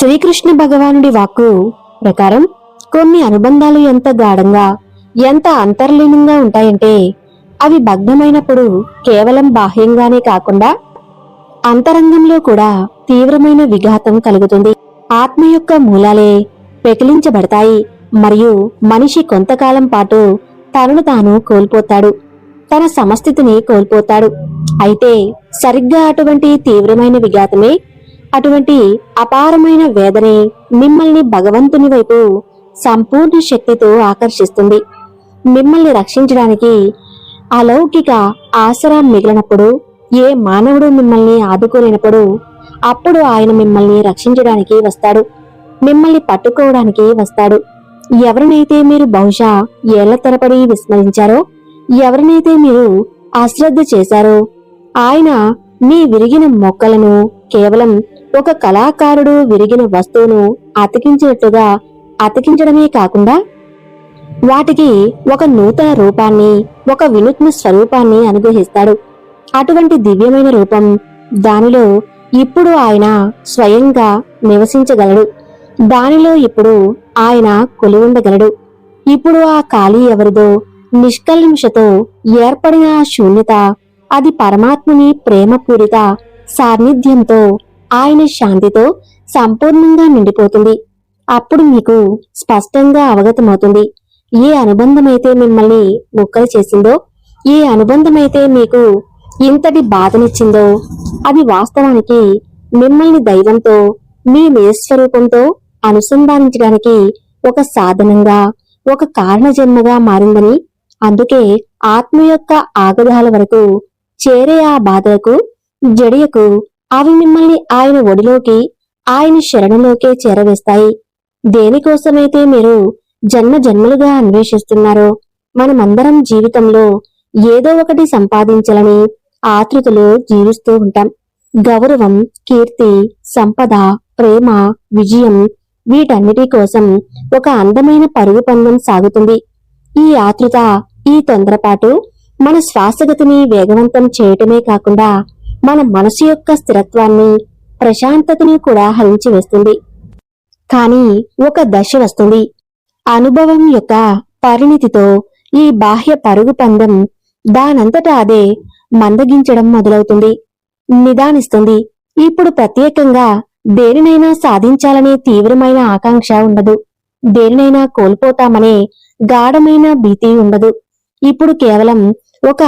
శ్రీకృష్ణ భగవానుడి వాక్కు ప్రకారం కొన్ని అనుబంధాలు ఎంత గాఢంగా, ఎంత అంతర్లీనంగా ఉంటాయంటే అవి భగ్నమైనప్పుడు కేవలం బాహ్యంగానే కాకుండా అంతరంగంలో కూడా తీవ్రమైన విఘాతం కలుగుతుంది. ఆత్మ యొక్క మూలాలే పెకిలించబడతాయి మరియు మనిషి కొంతకాలం పాటు తనను తాను కోల్పోతాడు, తన సమస్థితిని కోల్పోతాడు. అయితే సరిగ్గా అటువంటి తీవ్రమైన విఘాతమే, అటువంటి అపారమైన వేదనే మిమ్మల్ని భగవంతుని వైపు సంపూర్ణ శక్తితో ఆకర్షిస్తుంది. మిమ్మల్ని రక్షించడానికి అలౌకిక ఆసరా మిగిలినప్పుడు, ఏ మానవుడు మిమ్మల్ని ఆదుకోలేనప్పుడు, అప్పుడు ఆయన మిమ్మల్ని రక్షించడానికి వస్తాడు, మిమ్మల్ని పట్టుకోవడానికి వస్తాడు. ఎవరినైతే మీరు బహుశా ఏళ్ల తరబడి విస్మరించారో, ఎవరినైతే మీరు అశ్రద్ధ చేశారో, ఆయన మీ విరిగిన మొక్కలను కేవలం ఒక కళాకారుడు విరిగిన వస్తువును అతికించినట్లుగా అతికించడమే కాకుండా వాటికి ఒక నూతన రూపాన్ని, ఒక వినూత్న స్వరూపాన్ని అనుగ్రహిస్తాడు. అటువంటి దివ్యమైన రూపం, దానిలో ఇప్పుడు ఆయన స్వయంగా నివసించగలడు, దానిలో ఇప్పుడు ఆయన కొలువుండగలడు. ఇప్పుడు ఆ ఖాళీ ఎవరిదో, నిష్కల్మషతో ఏర్పడిన ఆ శూన్యత, అది పరమాత్ముని ప్రేమపూరిత సాన్నిధ్యంతో, ఆయన శాంతితో సంపూర్ణంగా నిండిపోతుంది. అప్పుడు మీకు స్పష్టంగా అవగతమవుతుంది, ఏ అనుబంధమైతే మిమ్మల్ని ముక్కలు చేసిందో, ఏ అనుబంధమైతే మీకు ఇంతటి బాధనిచ్చిందో, అది వాస్తవానికి మిమ్మల్ని దైవంతో, మీ నిజస్వరూపంతో అనుసంధానించడానికి ఒక సాధనంగా, ఒక కారణజన్మగా మారిందని. అందుకే ఆత్మ యొక్క ఆగడాల వరకు చేరే ఆ బాధలకు, జడియకు అవి మిమ్మల్ని ఆయన ఒడిలోకి, ఆయన శరణలోకే చేరవేస్తాయి. దేనికోసమైతే మీరు జన్మ జన్మలుగా అన్వేషిస్తున్నారో, మనమందరం జీవితంలో ఏదో ఒకటి సంపాదించాలని ఆతృతలో జీవిస్తూ ఉంటాం. గౌరవం, కీర్తి, సంపద, ప్రేమ, విజయం, వీటన్నిటి కోసం ఒక అందమైన పరుగు పందెం సాగుతుంది. ఈ ఆతృత, ఈ తొందరపాటు మన శ్వాసగతిని వేగవంతం చేయటమే కాకుండా మన మనసు యొక్క స్థిరత్వాన్ని, ప్రశాంతతని కూడా హరించి వేస్తుంది. కానీ ఒక దశ వస్తుంది, అనుభవం యొక్క పరిణితితో ఈ బాహ్య పరుగు పందెం దానంతటా అదే మందగించడం మొదలవుతుంది, నిదానిస్తుంది. ఇప్పుడు ప్రత్యేకంగా దేనినైనా సాధించాలనే తీవ్రమైన ఆకాంక్ష ఉండదు, దేనినైనా కోల్పోతామనే గాఢమైన భీతి ఉండదు. ఇప్పుడు కేవలం ఒక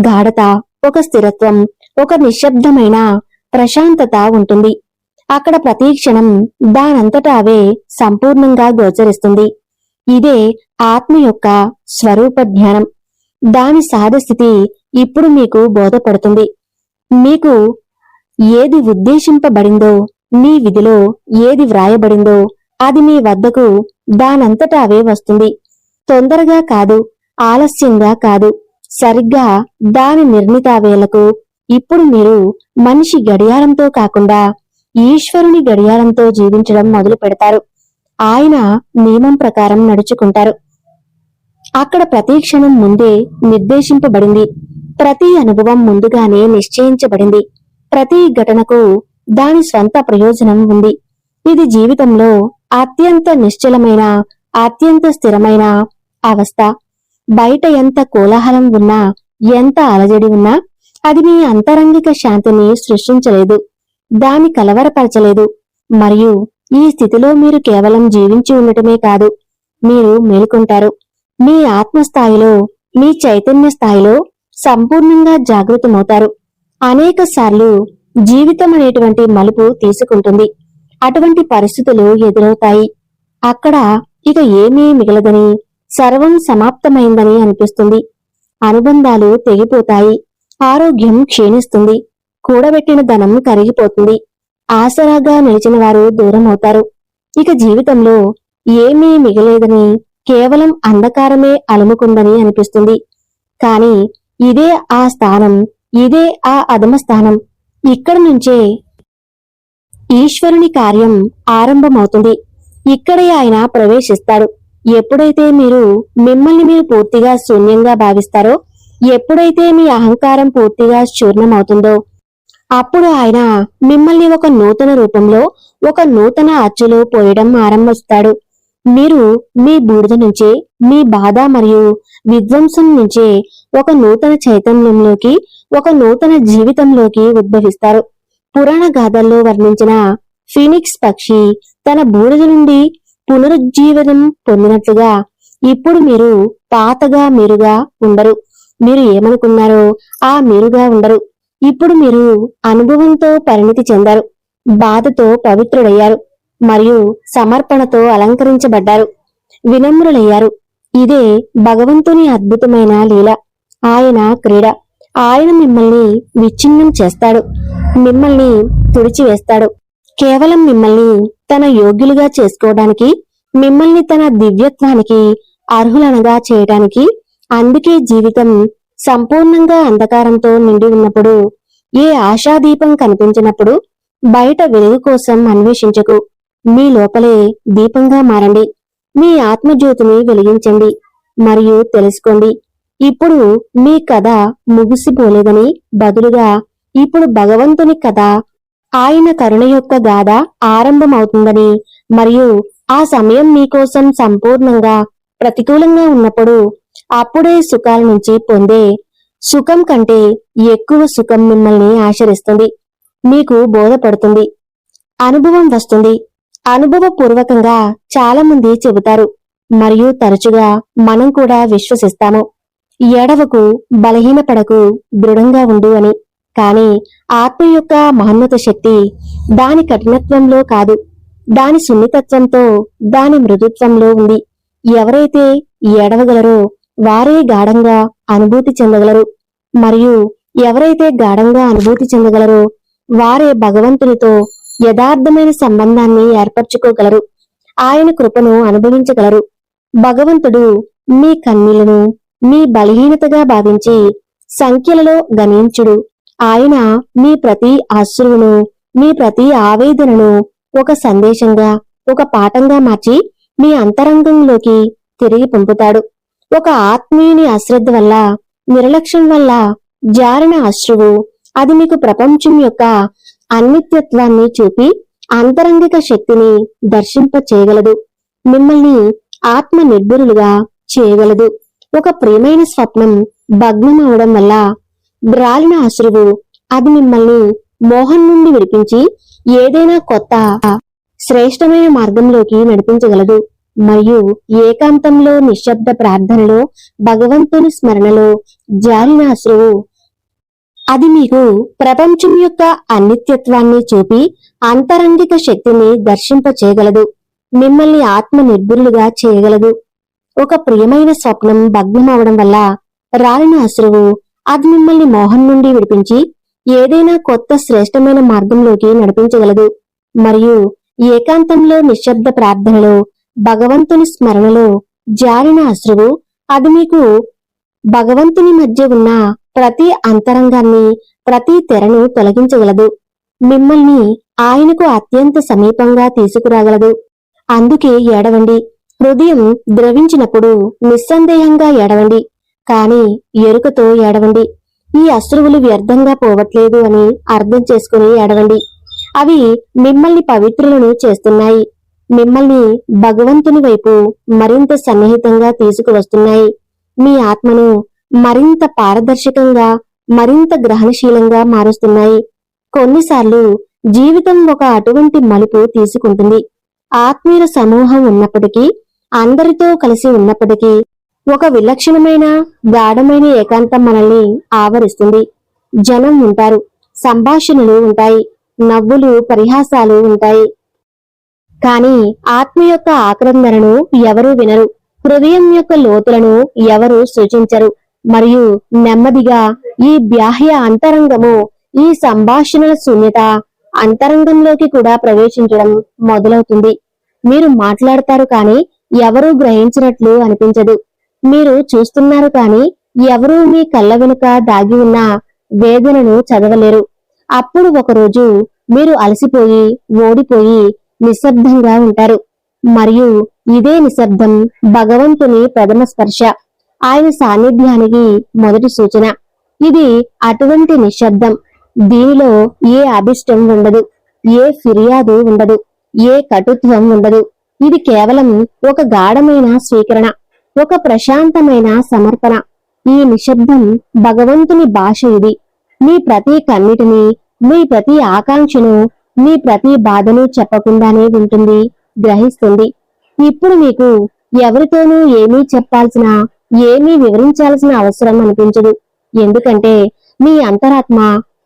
గాఢత, ఒక స్థిరత్వం, ఒక నిశ్శబ్దమైన ప్రశాంతత ఉంటుంది. అక్కడ ప్రతి క్షణం దానంతటా అవే సంపూర్ణంగా గోచరిస్తుంది. ఇదే ఆత్మ యొక్క స్వరూప జ్ఞానం. దాని సహజస్థితి ఇప్పుడు మీకు బోధపడుతుంది. మీకు ఏది ఉద్దేశింపబడిందో, మీ విధిలో ఏది వ్రాయబడిందో, అది మీ వద్దకు దానంతటా అవే వస్తుంది. తొందరగా కాదు, ఆలస్యంగా కాదు, సరిగ్గా దాని నిర్ణీత వేళకు. ఇప్పుడు మీరు మనిషి గడియారంతో కాకుండా ఈశ్వరుని గడియారంతో జీవించడం మొదలు పెడతారు. ఆయన నియమం ప్రకారం నడుచుకుంటారు. అక్కడ ప్రతి క్షణం ముందే నిర్దేశింపబడింది, ప్రతి అనుభవం ముందుగానే నిశ్చయించబడింది, ప్రతి ఘటనకు దాని స్వంత ప్రయోజనం ఉంది. ఇది జీవితంలో అత్యంత నిశ్చలమైన, అత్యంత స్థిరమైన అవస్థ. బయట ఎంత కోలాహలం ఉన్నా, ఎంత అలజడి ఉన్నా, అది మీ అంతరంగిక శాంతిని సృష్టించలేదు, దాన్ని కలవరపరచలేదు. మరియు ఈ స్థితిలో మీరు కేవలం జీవించి ఉండటమే కాదు, మీరు మేలుకుంటారు. మీ ఆత్మస్థాయిలో, మీ చైతన్య స్థాయిలో సంపూర్ణంగా జాగృతమవుతారు. అనేక సార్లు జీవితం అనేటువంటి మలుపు తీసుకుంటుంది. అటువంటి పరిస్థితులు ఎదురవుతాయి. అక్కడ ఇక ఏమీ మిగలదని, సర్వం సమాప్తమైందని అనిపిస్తుంది. అనుబంధాలు తెగిపోతాయి, ఆరోగ్యం క్షీణిస్తుంది, కూడబెట్టిన ధనం కరిగిపోతుంది, ఆసరాగా నిలిచిన వారు దూరం అవుతారు. ఇక జీవితంలో ఏమీ మిగలేదని, కేవలం అంధకారమే అలుముకుందని అనిపిస్తుంది. కాని ఇదే ఆ స్థానం, ఇదే ఆ అధమ స్థానం. ఇక్కడ నుంచే ఈశ్వరుని కార్యం ఆరంభమవుతుంది. ఇక్కడే ఆయన ప్రవేశిస్తాడు. ఎప్పుడైతే మీరు మిమ్మల్ని మీరు పూర్తిగా శూన్యంగా భావిస్తారో, ఎప్పుడైతే మీ అహంకారం పూర్తిగా చూర్ణమవుతుందో, అప్పుడు ఆయన మిమ్మల్ని ఒక నూతన రూపంలో, ఒక నూతన అచ్చులో పోయడం ఆరంభిస్తాడు. మీరు మీ బూడిద నుంచే, మీ బాధ మరియు విధ్వంసం నుంచే ఒక నూతన చైతన్యంలోకి, ఒక నూతన జీవితంలోకి ఉద్భవిస్తారు. పురాణ గాథల్లో వర్ణించిన ఫీనిక్స్ పక్షి తన బూడిద నుండి పునరుజ్జీవనం పొందినట్లుగా ఇప్పుడు మీరు పాతగా మీరుగా ఉండరు. మీరు ఏమనుకున్నారో ఆ మీరుగా ఉండరు. ఇప్పుడు మీరు అనుభవంతో పరిణితి చెందారు, బాధతో పవిత్రుడయ్యారు మరియు సమర్పణతో అలంకరించబడ్డారు, వినమ్రులయ్యారు. ఇదే భగవంతుని అద్భుతమైన లీల, ఆయన క్రీడ. ఆయన మిమ్మల్ని విచ్ఛిన్నం చేస్తాడు, మిమ్మల్ని తుడిచివేస్తాడు, కేవలం మిమ్మల్ని తన యోగ్యులుగా చేసుకోవడానికి, మిమ్మల్ని తన దివ్యత్వానికి అర్హులనగా చేయటానికి. అందుకే జీవితం సంపూర్ణంగా అంధకారంతో నిండి ఉన్నప్పుడు, ఏ ఆశాదీపం కనిపించినప్పుడు బయట వెలుగు కోసం అన్వేషించకు. మీ లోపలే దీపంగా మారండి. మీ ఆత్మజ్యోతిని వెలిగించండి మరియు తెలుసుకోండి, ఇప్పుడు మీ కథ ముగిసిపోలేదని. బదులుగా ఇప్పుడు భగవంతుని కథ, ఆయన కరుణ యొక్క గాథ ఆరంభమవుతుందని మరియు ఆ సమయం మీకోసం సంపూర్ణంగా ప్రతికూలంగా ఉన్నప్పుడు, అప్పుడే సుఖాల నుంచి పొందే సుఖం కంటే ఎక్కువ సుఖం మిమ్మల్ని ఆశ్రయిస్తుంది, మీకు బోధపడుతుంది, అనుభవం వస్తుంది. అనుభవపూర్వకంగా చాలా మంది చెబుతారు మరియు తరచుగా మనం కూడా విశ్వసిస్తాము, ఎడవకు, బలహీనపడకు, దృఢంగా ఉండు అని. కానీ ఆత్మ యొక్క మహోన్నత శక్తి దాని కఠినత్వంలో కాదు, దాని సున్నితత్వంతో, దాని మృదుత్వంలో ఉంది. ఎవరైతే ఎడవగలరో వారే గాఢంగా అనుభూతి చెందగలరు, మరియు ఎవరైతే గాఢంగా అనుభూతి చెందగలరో వారే భగవంతునితో యథార్థమైన సంబంధాన్ని ఏర్పరచుకోగలరు, ఆయన కృపను అనుభవించగలరు. భగవంతుడు మీ కన్నీళ్లను మీ బలహీనతగా భావించి సంఖ్యలలో గణించుడు. ఆయన మీ ప్రతి అశ్రువును, మీ ప్రతి ఆవేదనను ఒక సందేశంగా, ఒక పాఠంగా మార్చి మీ అంతరంగంలోకి తిరిగి పంపుతాడు. ఒక ఆత్మీయుని అశ్రద్ధ వల్ల, నిర్లక్ష్యం వల్ల జారిన అశ్రువు, అది మీకు ప్రపంచం యొక్క అనిత్యత్వాన్ని చూపి అంతరంగిక శక్తిని దర్శింప చేయగలదు, మిమ్మల్ని ఆత్మ నిర్భరులుగా చేయగలదు. ఒక ప్రియమైన స్వప్నం భగ్నం అవడం వల్ల రాలిన అశ్రువు, అది మిమ్మల్ని మోహం నుండి విడిపించి ఏదైనా కొత్త శ్రేష్టమైన మార్గంలోకి నడిపించగలదు. మరియు ఏకాంతంలో, నిశ్శబ్ద ప్రార్థనలో, భగవంతుని స్మరణలో జారిన అశ్రువు, అది మీకు ప్రపంచం యొక్క అనిత్యత్వాన్ని చూపి అంతరంగిక శక్తిని దర్శింప చేయగలదు, మిమ్మల్ని ఆత్మ నిర్భరులుగా చేయగలదు. ఒక ప్రియమైన స్వప్నం భగ్నం అవడం వల్ల రాలిన అశ్రువు, అది మిమ్మల్ని మోహం నుండి విడిపించి ఏదైనా కొత్త శ్రేష్టమైన మార్గంలోకి నడిపించగలదు. మరియు ఏకాంతంలో, నిశ్శబ్ద ప్రార్థనలో, భగవంతుని స్మరణలో జారిన అశ్రువు, అది మీకు భగవంతుని మధ్య ఉన్న ప్రతి అంతరంగాన్ని, ప్రతి తెరను తొలగించగలదు, మిమ్మల్ని ఆయనకు అత్యంత సమీపంగా తీసుకురాగలదు. అందుకే ఏడవండి. హృదయం ద్రవించినప్పుడు నిస్సందేహంగా ఏడవండి, కాని ఎరుకతో ఏడవండి. ఈ అశ్రువులు వ్యర్థంగా పోవట్లేదు అని అర్థం చేసుకుని ఏడవండి. అవి మిమ్మల్ని పవిత్రులను చేస్తున్నాయి, మిమ్మల్ని భగవంతుని వైపు మరింత సన్నిహితంగా తీసుకువస్తున్నాయి, మీ ఆత్మను మరింత పారదర్శకంగా, మరింత గ్రహణశీలంగా మారుస్తున్నాయి. కొన్నిసార్లు జీవితం ఒక అటువంటి మలుపు తీసుకుంటుంది. ఆత్మీయుల సమూహం ఉన్నప్పటికీ, అందరితో కలిసి ఉన్నప్పటికీ, ఒక విలక్షణమైన గాఢమైన ఏకాంతం మనల్ని ఆవరిస్తుంది. జనం ఉంటారు, సంభాషణలు ఉంటాయి, నవ్వులు, పరిహాసాలు ఉంటాయి. కానీ ఆత్మ యొక్క ఆక్రందనను ఎవరూ వినరు, హృదయం యొక్క లోతులను ఎవరూ సూచించరు. మరియు నెమ్మదిగా ఈ బాహ్య అంతరంగము, ఈ సంభాషణల శూన్యత అంతరంగంలోకి కూడా ప్రవేశించడం మొదలవుతుంది. మీరు మాట్లాడతారు కానీ ఎవరూ గ్రహించినట్లు అనిపించదు. మీరు చూస్తున్నారు కానీ ఎవరూ మీ కళ్ళ వెనుక దాగి ఉన్న వేదనను చదవలేరు. అప్పుడు ఒకరోజు మీరు అలసిపోయి, ఓడిపోయి నిశ్శబ్దంగా ఉంటారు. మరియు ఇదే నిశ్శబ్దం భగవంతుని ప్రథమ స్పర్శ, ఆయన సాన్నిధ్యానికి మొదటి సూచన. ఇది అటువంటి నిశ్శబ్దం, దీనిలో ఏ అభిష్టం ఉండదు, ఏ ఫిర్యాదు ఉండదు, ఏ కటుత్వం ఉండదు. ఇది కేవలం ఒక గాఢమైన స్వీకరణ, ఒక ప్రశాంతమైన సమర్పణ. ఈ నిశ్శబ్దం భగవంతుని భాష. ఇది మీ ప్రతి కన్నిటిని, మీ ప్రతి ఆకాంక్షను, మీ ప్రతి బాధను చెప్పకుండానే వింటుంది, గ్రహిస్తుంది. ఇప్పుడు మీకు ఎవరితోనూ ఏమీ చెప్పాల్సిన, ఏమీ వివరించాల్సిన అవసరం అనిపించదు. ఎందుకంటే మీ అంతరాత్మ,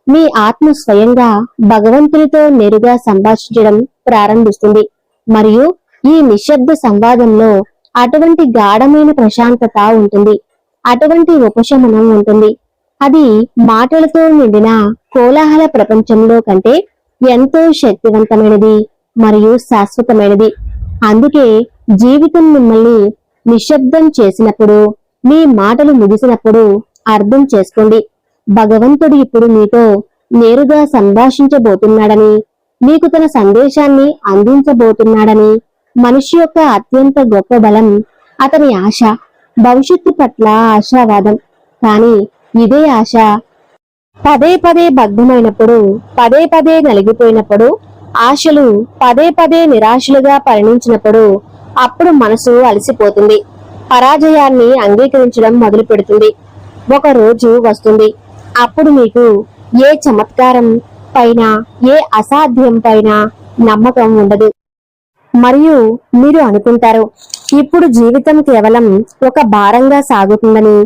మీ ఆత్మ స్వయంగా భగవంతునితో నేరుగా సంభాషించడం ప్రారంభిస్తుంది. మరియు ఈ నిశ్శబ్ద సంవాదంలో అటువంటి గాఢమైన ప్రశాంతత ఉంటుంది, అటువంటి ఉపశమనం ఉంటుంది. అది మాటలతో నిండిన కోలాహల ప్రపంచంలో కంటే ఎంతో శక్తివంతమైనది మరియు శాశ్వతమైనది. అందుకే జీవితం మిమ్మల్ని నిశ్శబ్దం చేసినప్పుడు, మీ మాటలు ముగిసినప్పుడు అర్థం చేసుకోండి, భగవంతుడు ఇప్పుడు మీతో నేరుగా సంభాషించబోతున్నాడని, మీకు తన సందేశాన్ని అందించబోతున్నాడని. మనిషి యొక్క అత్యంత గొప్ప బలం అతని ఆశ, భవిష్యత్తు పట్ల ఆశావాదం. కానీ ఇదే ఆశ పదే పదే బద్ధమైనప్పుడు, పదే పదే నలిగిపోయినప్పుడు, ఆశలు పదే పదే నిరాశలుగా పరిణించినప్పుడు, అప్పుడు మనసు అలసిపోతుంది, పరాజయాన్ని అంగీకరించడం మొదలు పెడుతుంది. ఒక రోజు వస్తుంది, అప్పుడు మీకు ఏ చమత్కారం పైన, ఏ అసాధ్యం పైన నమ్మకం ఉండదు. మరియు మీరు అనుకుంటారు, ఇప్పుడు జీవితం కేవలం ఒక భారంగా సాగుతుందని,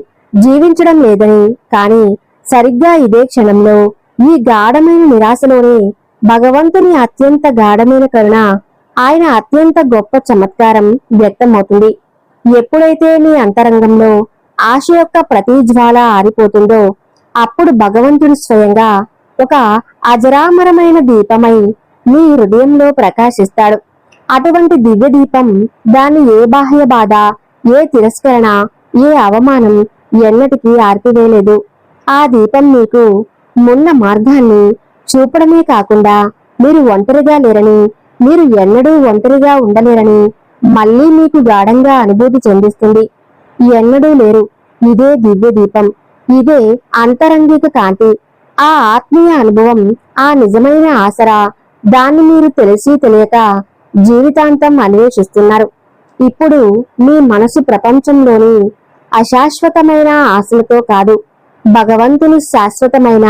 జీవించడం లేదని. కానీ సరిగ్గా ఇదే క్షణంలో, ఈ గాఢమైన నిరాశలోనే భగవంతుని అత్యంత గాఢమైన కరుణ, ఆయన అత్యంత గొప్ప చమత్కారం వ్యక్తమవుతుంది. ఎప్పుడైతే మీ అంతరంగంలో ఆశ యొక్క ప్రతి జ్వాల ఆరిపోతుందో, అప్పుడు భగవంతుడు స్వయంగా ఒక అజరామరమైన దీపమై మీ హృదయంలో ప్రకాశిస్తాడు. అటువంటి దివ్య దీపం, దాన్ని ఏ బాహ్య బాధ, ఏ తిరస్కరణ, ఏ అవమానం ఎన్నటికీ ఆర్పివేయలేదు. ఆ దీపం మీకు మున్న మార్గాన్ని చూపడమే కాకుండా, మీరు ఒంటరిగా లేరని, మీరు ఎన్నడూ ఒంటరిగా ఉండలేరని మళ్ళీ మీకు గాఢంగా అనుభూతి చెందిస్తుంది. ఎన్నడూ లేరు, ఇదే దివ్య దీపం, ఇదే అంతరంగిక కాంతి. ఆ ఆత్మీయ అనుభవం, ఆ నిజమైన ఆసరా, దాన్ని మీరు తెలిసి తెలియక జీవితాంతం అన్వేషిస్తున్నారు. ఇప్పుడు మీ మనసు ప్రపంచంలోని అశాశ్వతమైన ఆశలతో కాదు, భగవంతుని శాశ్వతమైన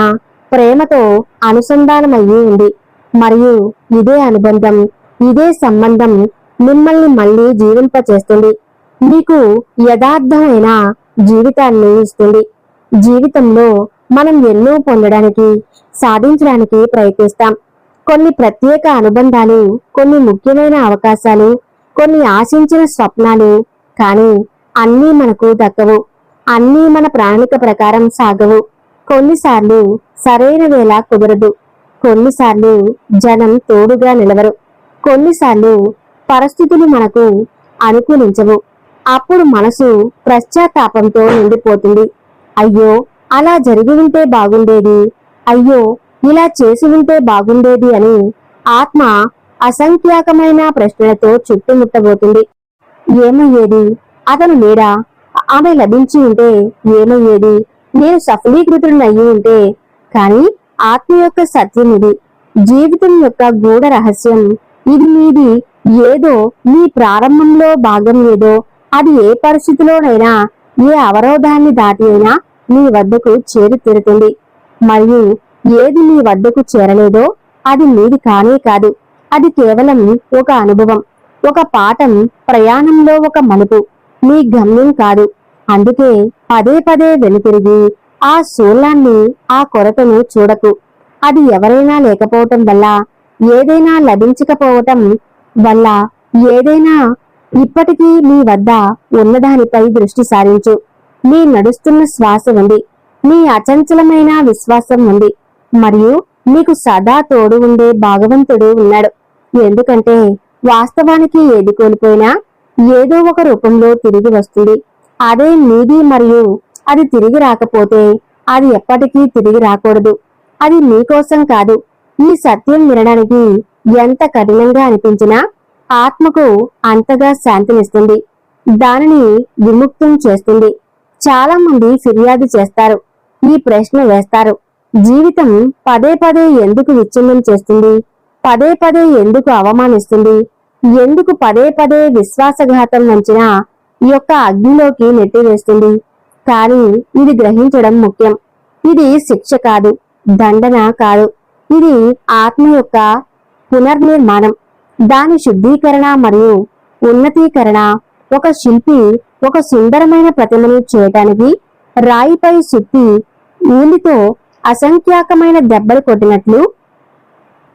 ప్రేమతో అనుసంధానమయ్యి ఉంది. మరియు ఇదే అనుబంధం, ఇదే సంబంధం మిమ్మల్ని మళ్ళీ జీవింపచేస్తుంది, మీకు యథార్థమైన జీవితాన్ని ఇస్తుంది. జీవితంలో మనం ఎన్నో పొందడానికి, సాధించడానికి ప్రయత్నిస్తాం. కొన్ని ప్రత్యేక అనుబంధాలు, కొన్ని ముఖ్యమైన అవకాశాలు, కొన్ని ఆశించిన స్వప్నాలు. కానీ అన్నీ మనకు దక్కవు, అన్నీ మన ప్రణాళిక ప్రకారం సాగవు. కొన్నిసార్లు సరైన వేళ కుదరదు, కొన్నిసార్లు జనం తోడుగా నిలవరు, కొన్నిసార్లు పరిస్థితులు మనకు అనుకూలించవు. అప్పుడు మనసు పశ్చాత్తాపంతో నిండిపోతుంది. అయ్యో, అలా జరిగి ఉంటే బాగుండేది, అయ్యో ఇలా చేసి ఉంటే బాగుండేది అని ఆత్మ అసంఖ్యాకమైన ప్రశ్నలతో చుట్టుముట్టబోతుంది. ఏమయ్యేది? అతను లేడా? ఆమె లభించి ఉంటే ఏమయ్యేది? నేను సఫలీకృతుడినయ్యి ఉంటే. కానీ ఆత్మ యొక్క సత్యం ఇది, జీవితం యొక్క గూఢ రహస్యం ఇది. మీది ఏదో, మీ ప్రారంభంలో భాగం ఏదో, అది ఏ పరిస్థితిలోనైనా, ఏ అవరోధాన్ని దాటి అయినా మీ వద్దకు చేరి తీరుతుంది. మరియు ఏది మీ వద్దకు చేరలేదో అది మీది కానే కాదు. అది కేవలం ఒక అనుభవం, ఒక పాఠం, ప్రయాణంలో ఒక మలుపు, మీ గమ్యం కాదు. అందుకే పదే పదే వెనుతిరిగి ఆ శూన్యాన్ని, ఆ కొరతను చూడకు. అది ఎవరైనా లేకపోవటం వల్ల, ఏదైనా లభించకపోవటం వల్ల, ఏదైనా ఇప్పటికీ మీ వద్ద ఉన్నదానిపై దృష్టి సారించు. మీ నడుస్తున్న శ్వాస ఉంది, మీ అచంచలమైన విశ్వాసం ఉంది, మరియు మీకు సదా తోడు ఉండే భగవంతుడు ఉన్నాడు. ఎందుకంటే వాస్తవానికి ఏది కోల్పోయినా ఏదో ఒక రూపంలో తిరిగి వస్తుంది. అదే మీది. మరియు అది తిరిగి రాకపోతే అది ఎప్పటికీ తిరిగి రాకూడదు. అది మీకోసం కాదు. ఈ సత్యం వినడానికి ఎంత కఠినంగా అనిపించినా ఆత్మకు అంతగా శాంతినిస్తుంది, దానిని విముక్తం చేస్తుంది. చాలా మంది ఫిర్యాదు చేస్తారు, ఈ ప్రశ్న వేస్తారు, జీవితం పదే పదే ఎందుకు విచ్ఛిన్నం చేస్తుంది? పదే పదే ఎందుకు అవమానిస్తుంది? ఎందుకు పదే పదే విశ్వాసఘాతం వంచిన ఈ యొక్క అగ్నిలోకి నెట్టివేస్తుంది? కానీ ఇది గ్రహించడం ముఖ్యం. ఇది శిక్ష కాదు, దండన కాదు. ఇది ఆత్మ యొక్క పునర్నిర్మాణం, దాని శుద్ధీకరణ మరియు ఉన్నతీకరణ. ఒక శిల్పి ఒక సుందరమైన ప్రతిమను చేయటానికి రాయిపై సుత్తి ఊలితో అసంఖ్యాకమైన దెబ్బలు కొట్టినట్లు,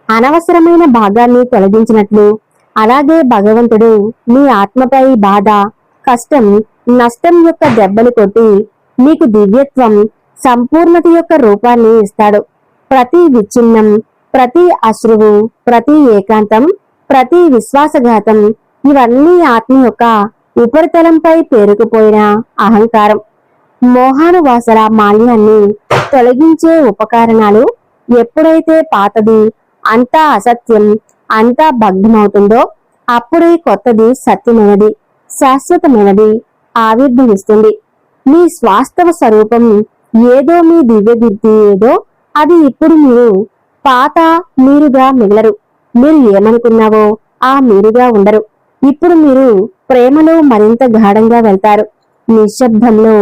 అనవసరమైన భాగాన్ని తొలగించినట్లు, అలాగే భగవంతుడు మీ ఆత్మపై బాధ, కష్టం, నష్టం యొక్క దెబ్బలు కొట్టి మీకు దివ్యత్వం, సంపూర్ణత యొక్క రూపాన్ని ఇస్తాడు. ప్రతి విచ్ఛిన్నం, ప్రతి అశ్రువు, ప్రతి ఏకాంతం, ప్రతి విశ్వాసఘాతం ఇవన్నీ ఆత్మ యొక్క ఉపరితలంపై పేరుకుపోయిన అహంకారం, మోహానువాసల మాల్యాన్ని తొలగించే ఉపకరణాలు. ఎప్పుడైతే పాతది అంతా అసత్యం, అంతా భగ్నమవుతుందో అప్పుడే కొత్తది సత్యమైనది, శాశ్వతమైనది ఆవిర్భవిస్తుంది. మీ వాస్తవ స్వరూపం ఏదో, మీ దివ్యబుద్ధి ఏదో, అది ఇప్పుడు మీరు పాత మీరుగా మిగలరు. మీరు ఏమనుకున్నావో ఆ మీరుగా ఉండరు. ఇప్పుడు మీరు ప్రేమలో మరింత గాఢంగా వెళ్తారు, నిశ్శబ్దంలో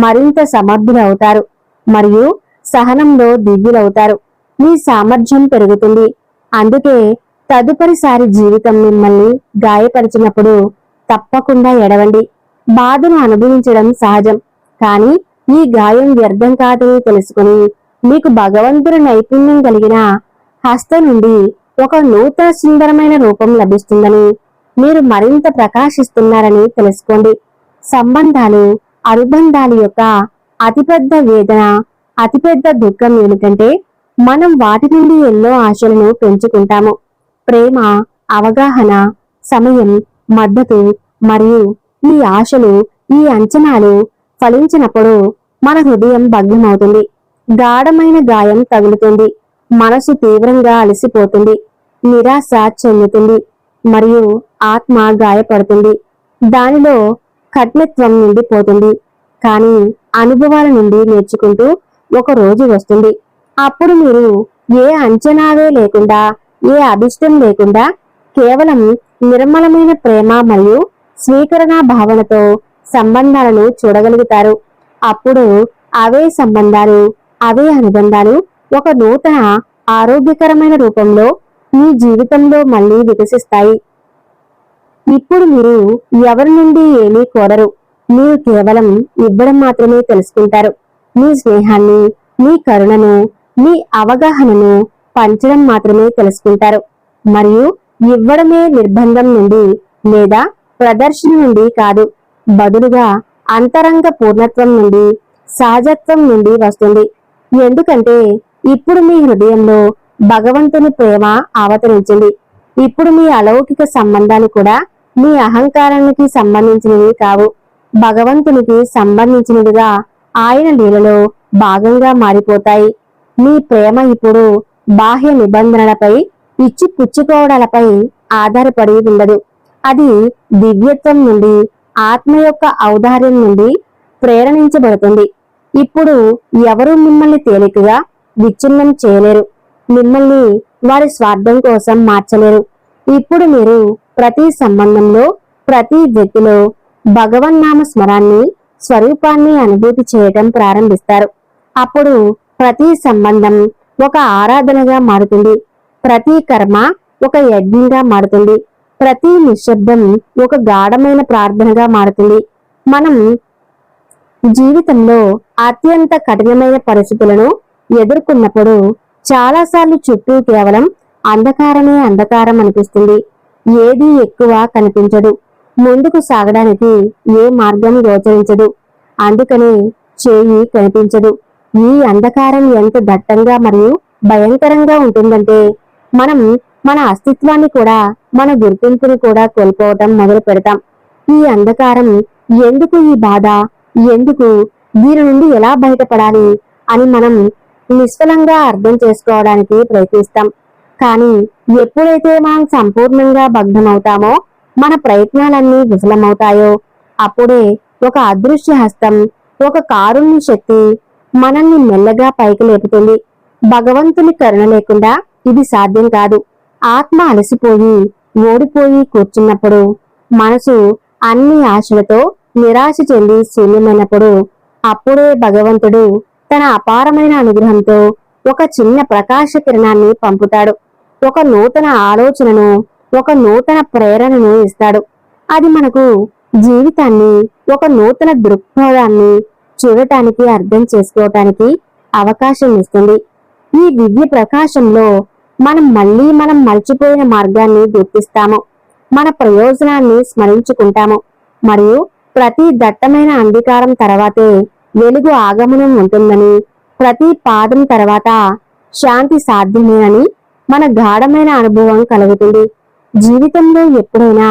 మరింత సమర్థులవుతారు మరియు సహనంలో దివ్యులవుతారు. మీ సామర్థ్యం పెరుగుతుంది. అందుకే తదుపరిసారి జీవితం మిమ్మల్ని గాయపరిచినప్పుడు తప్పకుండా ఎడవండి. బాధను అనుభవించడం సహజం, కానీ ఈ గాయం వ్యర్థం కాదని తెలుసుకుని మీకు భగవంతుని నైపుణ్యం కలిగిన హస్తం నుండి ఒక నూతన సుందరమైన రూపం లభిస్తుందని, మీరు మరింత ప్రకాశిస్తున్నారని తెలుసుకోండి. సంబంధాలు, అనుబంధాల యొక్క అతిపెద్ద వేదన, అతిపెద్ద దుఃఖం ఏమిటంటే మనం వాటి నుండి ఎన్నో ఆశలను పెంచుకుంటాము. ప్రేమ, అవగాహన, సమయం, మద్దతు మరియు ఈ ఆశలు, ఈ అంచనాలు ఫలించినప్పుడు మన హృదయం భగ్నమవుతుంది. గాఢమైన గాయం తగులుతుంది. మనసు తీవ్రంగా అలసిపోతుంది, నిరాశ చెందుతుంది మరియు ఆత్మ గాయపడుతుంది. దానిలో కఠినత్వం నిండిపోతుంది. కానీ అనుభవాల నుండి నేర్చుకుంటూ ఒక రోజు వస్తుంది. అప్పుడు మీరు ఏ అంచనావే లేకుండా, ఏ అభిష్టం లేకుండా కేవలం నిర్మలమైన ప్రేమ మరియు స్వీకరణ భావనతో సంబంధాలను చూడగలుగుతారు. అప్పుడు అవే సంబంధాలు, అవే అనుబంధాలు ఒక నూతన ఆరోగ్యకరమైన రూపంలో మీ జీవితంలో మళ్ళీ వికసిస్తాయి. ఇప్పుడు మీరు ఎవరి నుండి ఏమీ కోరరు. మీరు కేవలం ఇవ్వడం మాత్రమే తెలుసుకుంటారు. మీ స్నేహాన్ని, మీ కరుణను, మీ అవగాహనను పంచడం మాత్రమే తెలుసుకుంటారు. మరియు ఇవ్వడమే నిర్బంధం నుండి లేదా ప్రదర్శన నుండి కాదు, బదులుగా అంతరంగ పూర్ణత్వం నుండి, సహజత్వం నుండి వస్తుంది. ఎందుకంటే ఇప్పుడు మీ హృదయంలో భగవంతుని ప్రేమ అవతరించింది. ఇప్పుడు మీ అలౌకిక సంబంధాలు కూడా మీ అహంకారానికి సంబంధించినవి కావు, భగవంతునికి సంబంధించినవిగా ఆయన లీలలో భాగంగా మారిపోతాయి. మీ ప్రేమ ఇప్పుడు బాహ్య నిబంధనలపై, ఇచ్చి పుచ్చుకోవడాలపై ఆధారపడి ఉండదు. అది దివ్యత్వం నుండి, ఆత్మ యొక్క ఔదార్యం నుండి ప్రేరణించబడుతుంది. ఇప్పుడు ఎవరూ మిమ్మల్ని తేలికగా విచ్ఛిన్నం చేయలేరు, మిమ్మల్ని వారి స్వార్థం కోసం మార్చలేరు. ఇప్పుడు మీరు ప్రతి సంబంధంలో, ప్రతి వ్యక్తిలో భగవన్నామ స్మరాన్ని, స్వరూపాన్ని అనుభూతి చేయటం ప్రారంభిస్తారు. అప్పుడు ప్రతి సంబంధం ఒక ఆరాధనగా మారుతుంది, ప్రతి కర్మ ఒక యజ్ఞంగా మారుతుంది, ప్రతి నిశ్శబ్దం ఒక గాఢమైన ప్రార్థనగా మారుతుంది. మనం జీవితంలో అత్యంత కఠినమైన పరిస్థితులను ఎదుర్కొన్నప్పుడు చాలాసార్లు చుట్టూ కేవలం అంధకారమే అంధకారం అనిపిస్తుంది. ఏదీ ఎక్కువ కనిపించదు. ముందుకు సాగడానికి ఏ మార్గం గోచరించదు. అందుకని చేయి కనిపించదు. ఈ అంధకారం ఎంత దట్టంగా మరియు భయంకరంగా ఉంటుందంటే మనం మన అస్తిత్వాన్ని కూడా, మన గుర్తింపును కూడా కోల్పోవటం మొదలు పెడతాం. ఈ అంధకారం ఎందుకు, ఈ బాధ ఎందుకు, దీని నుండి ఎలా బయటపడాలి అని మనం నిష్ఫలంగా అర్థం చేసుకోవడానికి ప్రయత్నిస్తాం. కానీ ఎప్పుడైతే మనం సంపూర్ణంగా భగ్నమవుతామో, మన ప్రయత్నాలన్నీ విఫలమవుతాయో, అప్పుడే ఒక అదృశ్య హస్తం, ఒక కారుణ్య శక్తి మనల్ని మెల్లగా పైకి లేపుతుంది. భగవంతుని కరుణ లేకుండా ఇది సాధ్యం కాదు. ఆత్మ అలసిపోయి ఓడిపోయి కూర్చున్నప్పుడు, మనసు అన్ని ఆశలతో నిరాశ చెంది శూన్యమైనప్పుడు, అప్పుడే భగవంతుడు తన అపారమైన అనుగ్రహంతో ఒక చిన్న ప్రకాశ కిరణాన్ని పంపుతాడు. ఒక నూతన ఆలోచనను, ఒక నూతన ప్రేరణను ఇస్తాడు. అది మనకు జీవితాన్ని ఒక నూతన దృక్పథాన్ని చూడటానికి, అర్థం చేసుకోవటానికి అవకాశం ఇస్తుంది. ఈ దివ్య ప్రకాశంలో మనం మర్చిపోయిన మార్గాన్ని గుర్తిస్తాము. మన ప్రయోజనాన్ని స్మరించుకుంటాము. మరియు ప్రతి దట్టమైన అంధకారం తర్వాతే వెలుగు ఆగమనం ఉంటుందని, ప్రతి పాదం తర్వాత శాంతి సాధ్యమేనని మన గాఢమైన అనుభవం కలుగుతుంది. జీవితంలో ఎప్పుడైనా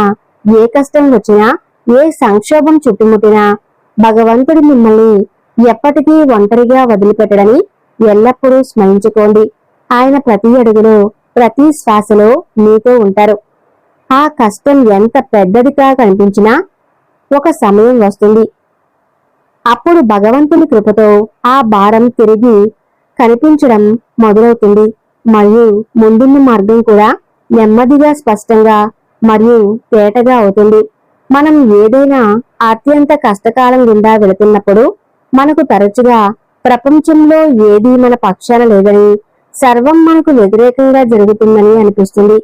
ఏ కష్టం వచ్చినా, ఏ సంక్షోభం చుట్టుముట్టినా భగవంతుడు మిమ్మల్ని ఎప్పటికీ ఒంటరిగా వదిలిపెట్టడని ఎల్లప్పుడూ స్మరించుకోండి. ఆయన ప్రతి అడుగులో, ప్రతి శ్వాసలో మీతో ఉంటారు. ఆ కష్టం ఎంత పెద్దదిగా కనిపించినా ఒక సమయం వస్తుంది. అప్పుడు భగవంతుని కృపతో ఆ భారం తిరిగి కనిపించడం మొదలవుతుంది. మరియు ముందున్న మార్గం కూడా నెమ్మదిగా, స్పష్టంగా మరియు తేటగా అవుతుంది. మనం ఏదైనా అత్యంత కష్టకాలం గుండా వెళుతున్నప్పుడు మనకు తరచుగా ప్రపంచంలో ఏదీ మన పక్షాన లేదని, సర్వం మనకు వ్యతిరేకంగా జరుగుతుందని అనిపిస్తుంది.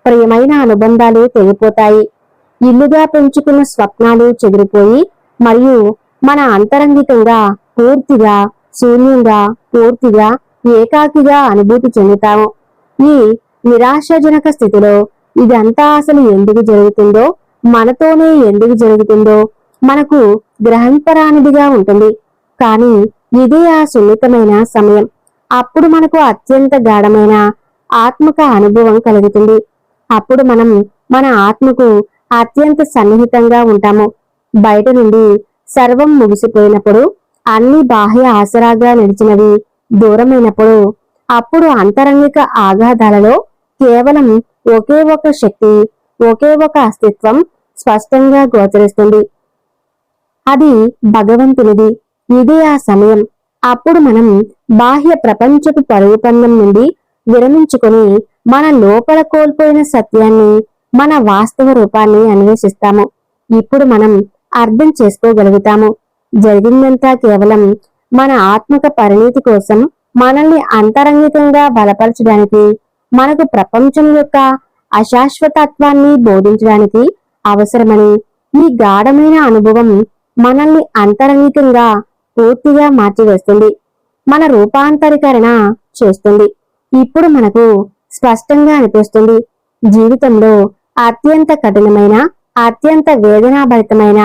ప్రియమైన అనుబంధాలు తెగిపోతాయి. ఇల్లుగా పెంచుకున్న స్వప్నాలు చెదిరిపోయి, మరియు మన అంతరంగికంగా పూర్తిగా శూన్యంగా, పూర్తిగా ఏకాకిగా అనుభూతి చెందుతాము. ఈ నిరాశాజనక స్థితిలో ఇదంతా అసలు ఎందుకు జరుగుతుందో, మనతోనే ఎందుకు జరుగుతుందో మనకు గ్రహింపరానిదిగా ఉంటుంది. కానీ ఇదే ఆ సున్నితమైన సమయం. అప్పుడు మనకు అత్యంత గాఢమైన ఆత్మక అనుభవం కలుగుతుంది. అప్పుడు మనం మన ఆత్మకు అత్యంత సన్నిహితంగా ఉంటాము. బయట నుండి సర్వం ముగిసిపోయినప్పుడు, అన్ని బాహ్య ఆసరాగా నిలిచినవి దూరమైనప్పుడు, అప్పుడు అంతరంగిక ఆఘాతాలలో కేవలం ఒకే ఒక శక్తి, ఒకే ఒక అస్తిత్వం స్పష్టంగా గోచరిస్తుంది. అది భగవంతునిది. ఇదే ఆ సమయం. అప్పుడు మనం బాహ్య ప్రపంచపు పరుగు పందెం నుండి విరమించుకొని మన లోపల కోల్పోయిన సత్యాన్ని, మన వాస్తవ రూపాన్ని అన్వేషిస్తాము. ఇప్పుడు మనం అర్థం చేసుకోగలుగుతాము. జరిగిందంతా కేవలం మన ఆత్మక పరిణితి కోసం, మనల్ని అంతరంగికంగా బలపరచడానికి, మనకు ప్రపంచం యొక్క అశాశ్వతత్వాన్ని బోధించడానికి అవసరమని. ఈ గాఢమైన అనుభవం మనల్ని అంతరంగికంగా పూర్తిగా మార్చివేస్తుంది, మన రూపాంతరీకరణ చేస్తుంది. ఇప్పుడు మనకు స్పష్టంగా అనిపిస్తుంది, జీవితంలో అత్యంత కఠినమైన, అత్యంత వేదనాభరితమైన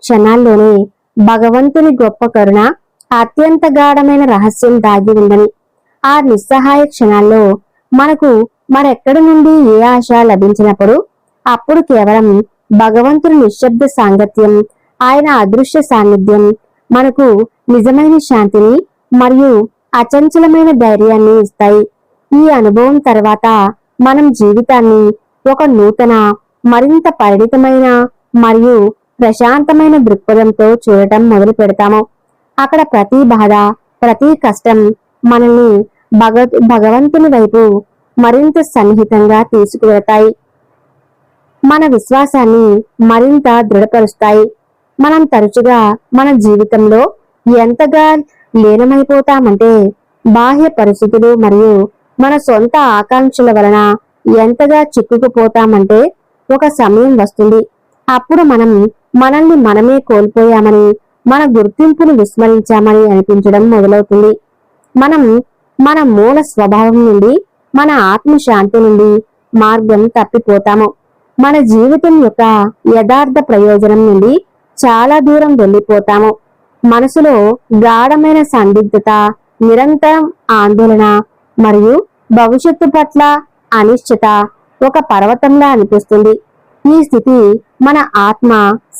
క్షణాల్లోనే భగవంతుని గొప్ప కరుణ, అత్యంత గాఢమైన రహస్యం దాగి ఉందని. ఆ నిస్సహాయ క్షణాల్లో మనకు మరెక్కడి నుండి ఏ ఆశ లభించినప్పుడు, అప్పుడు కేవలం భగవంతుని నిశ్శబ్ద సాంగత్యం, ఆయన అదృశ్య సాన్నిధ్యం మనకు నిజమైన శాంతిని మరియు అచంచలమైన ధైర్యాన్ని ఇస్తాయి. ఈ అనుభవం తర్వాత మనం జీవితాన్ని ఒక నూతన, మరింత పరిణితమైన మరియు ప్రశాంతమైన దృక్పథంతో చూడటం మొదలు పెడతాము. అక్కడ ప్రతి బాధ, ప్రతి కష్టం మనల్ని భగవంతుని వైపు మరింత సన్నిహితంగా తీసుకువెళతాయి, మన విశ్వాసాన్ని మరింత దృఢపరుస్తాయి. మనం తరచుగా మన జీవితంలో ఎంతగా లీనమైపోతామంటే, బాహ్య పరిస్థితులు మరియు మన సొంత ఆకాంక్షల వలన ఎంతగా చిక్కుకుపోతామంటే, ఒక సమయం వస్తుంది అప్పుడు మనం మనల్ని మనమే కోల్పోయామని, మన గుర్తింపును విస్మరించామని అనిపించడం మొదలవుతుంది. మనం మన మూల స్వభావం నుండి, మన ఆత్మశాంతి నుండి మార్గం తప్పిపోతాము. మన జీవితం యొక్క యథార్థ ప్రయోజనం నుండి చాలా దూరం వెళ్ళిపోతాము. మనసులో గాఢమైన సందిగ్ధత, నిరంతరం ఆందోళన మరియు భవిష్యత్తు పట్ల అనిశ్చిత ఒక పర్వతంలా అనిపిస్తుంది. ఈ స్థితి మన ఆత్మ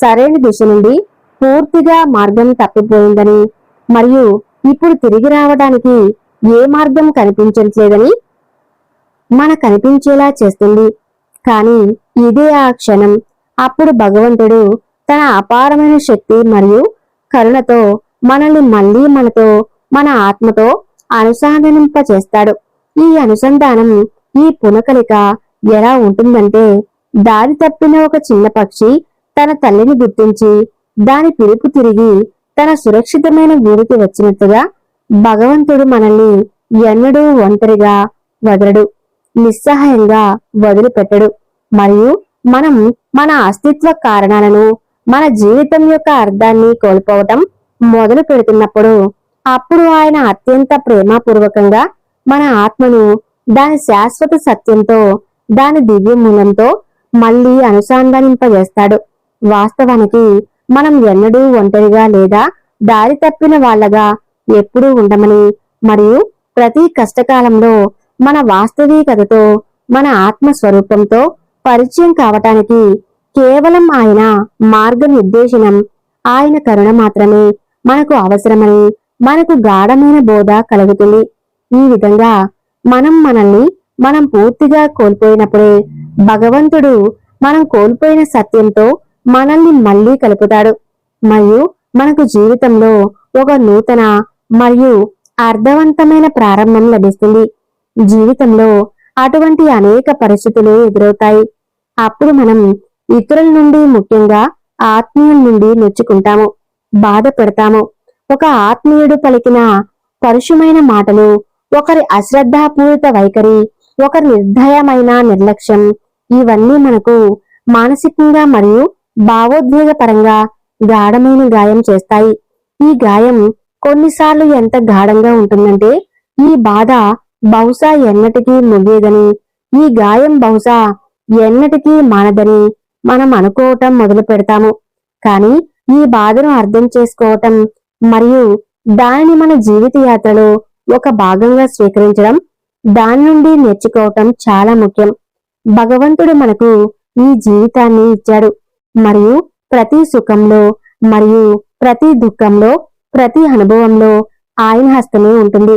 సరైన దిశ నుండి పూర్తిగా మార్గం తప్పిపోయిందని మరియు ఇప్పుడు తిరిగి రావడానికి ఏ మార్గం కనిపించట్లేదని కనిపించేలా చేస్తుంది. కానీ ఇదే ఆ క్షణం. అప్పుడు భగవంతుడు తన అపారమైన శక్తి మరియు కరుణతో మనల్ని మళ్ళీ మన ఆత్మతో అనుసంధానింపచేస్తాడు. ఈ అనుసంధానం, ఈ పునకలిక ఎలా ఉంటుందంటే, దారి తప్పిన ఒక చిన్న పక్షి తన తల్లిని గుర్తించి దాని పిలుపు తిరిగి తన సురక్షితమైన గూడుకి వచ్చినట్టుగా భగవంతుడు మనల్ని ఎన్నడూ ఒంటరిగా వదలడు, నిస్సహాయంగా వదిలిపెట్టడు. మరియు మనం మన అస్తిత్వ కారణాలను, మన జీవితం యొక్క అర్థాన్ని కోల్పోవటం మొదలు పెడుతున్నప్పుడు, అప్పుడు ఆయన అత్యంత ప్రేమపూర్వకంగా మన ఆత్మను దాని శాశ్వత సత్యంతో, దాని దివ్య మూలంతో మళ్లీ అనుసంధానింపజేస్తాడు. వాస్తవానికి మనం ఎన్నడూ ఒంటరిగా లేదా దారి తప్పిన వాళ్ళగా ఎప్పుడూ ఉండమని, మరియు ప్రతి కష్టకాలంలో మన వాస్తవికతతో, మన ఆత్మస్వరూపంతో పరిచయం కావటానికి కేవలం ఆయన మార్గనిర్దేశనం, ఆయన కరుణ మాత్రమే మనకు అవసరమని మనకు గాఢమైన బోధ కలుగుతుంది. ఈ విధంగా మనల్ని మనం పూర్తిగా కోల్పోయినప్పుడే భగవంతుడు మనం కోల్పోయిన సత్యంతో మనల్ని మళ్లీ కలుపుతాడు. మరియు మనకు జీవితంలో ఒక నూతన మరియు అర్థవంతమైన ప్రారంభం లభిస్తుంది. జీవితంలో అటువంటి అనేక పరిస్థితులు ఎదురవుతాయి. అప్పుడు మనం ఇతరుల నుండి, ముఖ్యంగా ఆత్మీయుల నుండి నొచ్చుకుంటాము, బాధపడతాము. ఒక ఆత్మీయుడు పలికిన పరుషమైన మాటలు, ఒకరి అశ్రద్ధాపూరిత వైఖరి, ఒకరి నిర్దయమైన నిర్లక్ష్యం, ఇవన్నీ మనకు మానసికంగా మరియు భావోద్వేగపరంగా గాఢమైన గాయం చేస్తాయి. ఈ గాయం కొన్నిసార్లు ఎంత గాఢంగా ఉంటుందంటే, ఈ బాధ బహుశా ఎన్నటికీ ముగియదని, ఈ గాయం బహుశా ఎన్నటికీ మానదని మనం అనుకోవటం మొదలు పెడతాము. కానీ ఈ బాధను అర్థం చేసుకోవటం మరియు దానిని మన జీవిత యాత్రలో ఒక భాగంగా స్వీకరించడం, దాని నుండి నేర్చుకోవటం చాలా ముఖ్యం. భగవంతుడు మనకు ఈ జీవితాన్ని ఇచ్చాడు, మరియు ప్రతి సుఖంలో మరియు ప్రతి దుఃఖంలో, ప్రతి అనుభవంలో ఆయన హస్తమే ఉంటుంది,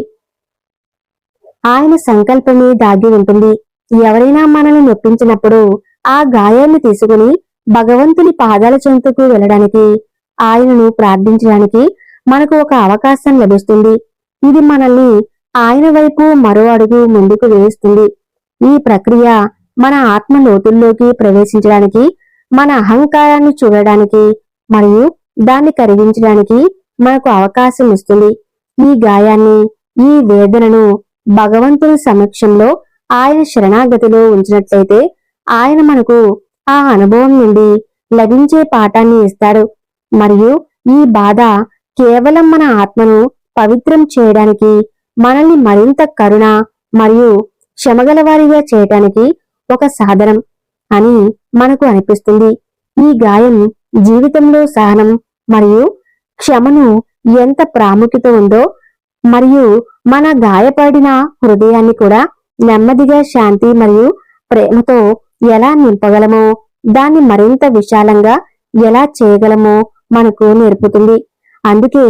ఆయన సంకల్పమే దాగి ఉంటుంది. ఎవరైనా మనల్ని నొప్పించినప్పుడు ఆ గాయాన్ని తీసుకుని భగవంతుని పాదాల చెంతకు వెళ్ళడానికి, ఆయనను ప్రార్థించడానికి మనకు ఒక అవకాశం లభిస్తుంది. ఇది మనల్ని ఆయన వైపు మరో అడుగు ముందుకు వేయిస్తుంది. ఈ ప్రక్రియ మన ఆత్మ లోతుల్లోకి ప్రవేశించడానికి, మన అహంకారాన్ని చూడడానికి మరియు దాన్ని కరిగించడానికి మనకు అవకాశం ఇస్తుంది. ఈ గాయాన్ని, ఈ వేదనను భగవంతుని సమక్షంలో ఆయన శరణాగతిలో ఉంచినట్లయితే, ఆయన మనకు ఆ అనుభవం నుండి లభించే పాఠాన్ని ఇస్తాడు. మరియు ఈ బాధ కేవలం మన ఆత్మను పవిత్రం చేయడానికి, మనల్ని మరింత కరుణ మరియు క్షమగలవారిగా చేయటానికి ఒక సాధనం అని మనకు అనిపిస్తుంది. ఈ గాయం జీవితంలో సహనం మరియు క్షమను ఎంత ప్రాముఖ్యత ఉందో, మరియు మన గాయపడిన హృదయాన్ని కూడా నెమ్మదిగా శాంతి మరియు ప్రేమతో ఎలా నింపగలమో, దాన్ని మరింత విశాలంగా ఎలా చేయగలమో మనకు నేర్పుతుంది. అందుకే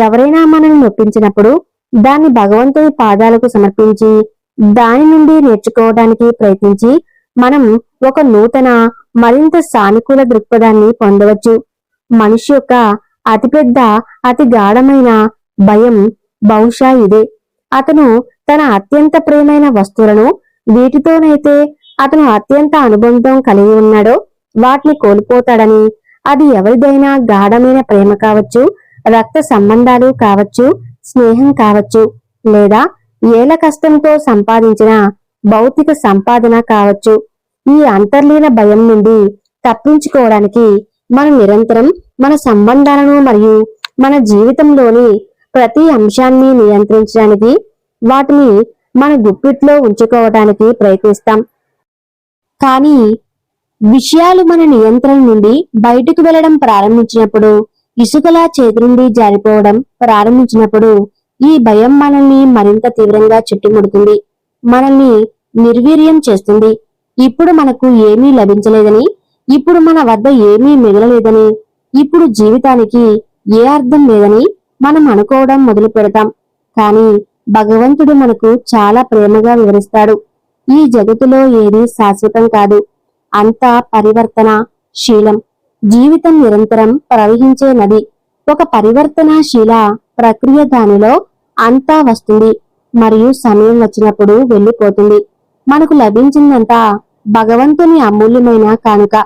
ఎవరైనా మనల్ని నొప్పించినప్పుడు దాన్ని భగవంతుని పాదాలకు సమర్పించి, దాని నుండి నేర్చుకోవడానికి ప్రయత్నించి, మనం ఒక నూతన, మరింత సానుకూల దృక్పథాన్ని పొందవచ్చు. మనిషి యొక్క అతిపెద్ద, అతి గాఢమైన భయం బహుశా ఇదే. అతను తన అత్యంత ప్రియమైన వస్తువులను, వీటితోనైతే అతను అత్యంత అనుబంధం కలిగి ఉన్నాడో, వాటిని కోల్పోతాడని. అది ఎవరిదైనా గాఢమైన ప్రేమ కావచ్చు, రక్త సంబంధాలు కావచ్చు, స్నేహం కావచ్చు, లేదా ఏళ్ల కష్టంతో సంపాదించిన భౌతిక సంపాదన కావచ్చు. ఈ అంతర్లీన భయం నుండి తప్పించుకోవడానికి మనం నిరంతరం మన సంబంధాలను మరియు మన జీవితంలోని ప్రతి అంశాన్ని నియంత్రించడానికి, వాటిని మన గుప్పిట్లో ఉంచుకోవడానికి ప్రయత్నిస్తాం. కానీ విషయాలు మన నియంత్రణ నుండి బయటకు వెళ్లడం ప్రారంభించినప్పుడు, ఇసుకలా చేతి నుండి జారిపోవడం ప్రారంభించినప్పుడు, ఈ భయం మనల్ని మరింత తీవ్రంగా చుట్టుముడుతుంది, మనల్ని నిర్వీర్యం చేస్తుంది. ఇప్పుడు మనకు ఏమీ లభించలేదని, ఇప్పుడు మన వద్ద ఏమీ మిగలలేదని, ఇప్పుడు జీవితానికి ఏ అర్థం లేదని మనం అనుకోవడం మొదలు పెడతాం. కానీ భగవంతుడు మనకు చాలా ప్రేమగా వివరిస్తాడు, ఈ జగత్తులో ఏదీ శాశ్వతం కాదు, అంతా పరివర్తనశీలం. జీవితం నిరంతరం ప్రవహించే నది, ఒక పరివర్తనశీల ప్రక్రియ. దానిలో అంతా వస్తుంది మరియు సమయం వచ్చినప్పుడు వెళ్ళిపోతుంది. మనకు లభించిందంతా భగవంతుని అమూల్యమైన కానుక.